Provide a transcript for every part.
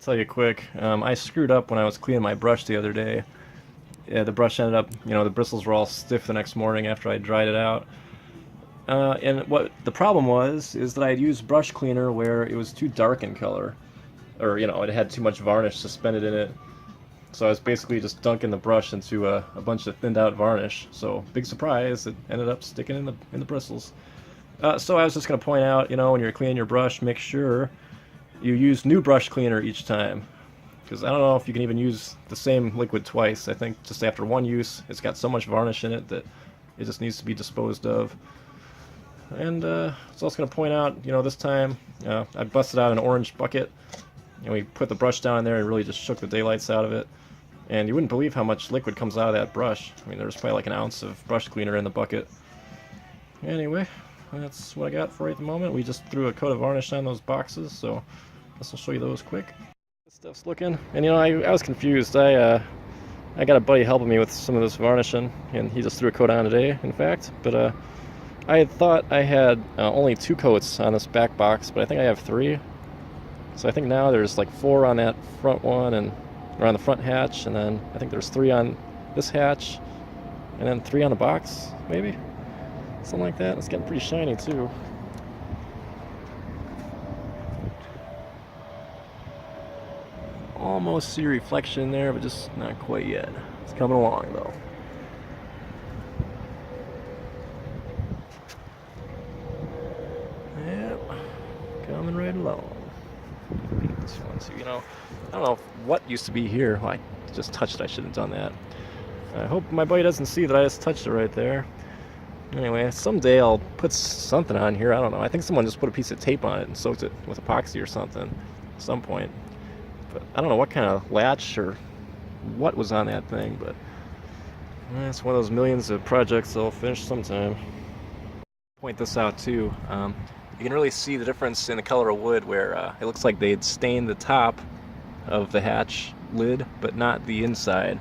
Tell you quick. I screwed up when I was cleaning my brush the other day. Yeah, the brush ended up, the bristles were all stiff the next morning after I dried it out. And what the problem was is that I had used brush cleaner where it was too dark in color, or it had too much varnish suspended in it. So I was basically just dunking the brush into a bunch of thinned out varnish. So big surprise, it ended up sticking in the bristles. So I was just going to point out, when you're cleaning your brush, make sure you use new brush cleaner each time. Because I don't know if you can even use the same liquid twice. I think just after one use, it's got so much varnish in it that it just needs to be disposed of. And I was also going to point out, this time I busted out an orange bucket, and we put the brush down in there and really just shook the daylights out of it. And you wouldn't believe how much liquid comes out of that brush. I mean, there's probably like an ounce of brush cleaner in the bucket. Anyway, that's what I got for you at the moment. We just threw a coat of varnish on those boxes, so I guess I'll show you those quick. This stuff's looking, and I was confused. I got a buddy helping me with some of this varnishing, and he just threw a coat on today, in fact. But I had thought I had only 2 coats on this back box, but I think I have 3. So I think now there's like 4 on that front one, or on the front hatch, and then I think there's 3 on this hatch, and then 3 on the box, maybe? Something like that. It's getting pretty shiny too. Almost see reflection there, but just not quite yet. It's coming along though. Yep, coming right along. This one too, I don't know what used to be here. Well, I just touched it. I shouldn't have done that. I hope my buddy doesn't see that I just touched it right there. Anyway, someday I'll put something on here. I don't know. I think someone just put a piece of tape on it and soaked it with epoxy or something at some point. But I don't know what kind of latch or what was on that thing, but it's one of those millions of projects that'll finish sometime. Point this out too. You can really see the difference in the color of wood where it looks like they'd stained the top of the hatch lid, but not the inside.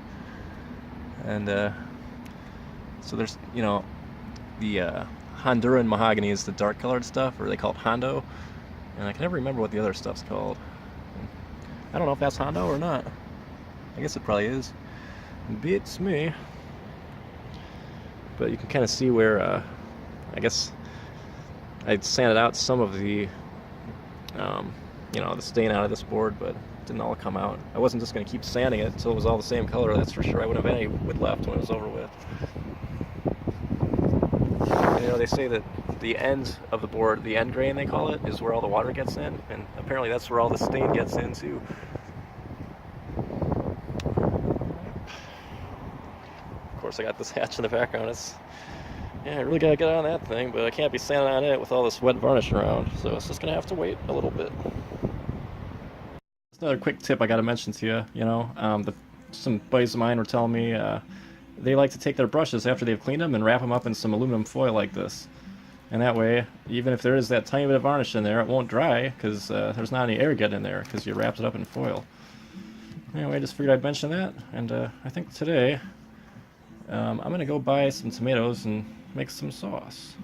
And so there's, the Honduran mahogany is the dark colored stuff, or they call it Hondo. And I can never remember what the other stuff's called. I don't know if that's Hondo or not. I guess it probably is. Beats me. But you can kind of see where, I guess, I'd sanded out some of the, the stain out of this board, but it didn't all come out. I wasn't just going to keep sanding it until it was all the same color, that's for sure. I wouldn't have any wood left when it was over with. And, they say that the end of the board, the end grain they call it, is where all the water gets in, and apparently that's where all the stain gets in too. Of course, I got this hatch in the background. Yeah, I really gotta get on that thing, but I can't be sanding on it with all this wet varnish around, so it's just gonna have to wait a little bit. Just another quick tip I gotta mention to you. Some buddies of mine were telling me they like to take their brushes after they've cleaned them and wrap them up in some aluminum foil like this. And that way, even if there is that tiny bit of varnish in there, it won't dry because there's not any air getting in there because you wrapped it up in foil. Anyway, I just figured I'd mention that, and I think today I'm gonna go buy some tomatoes and make some sauce.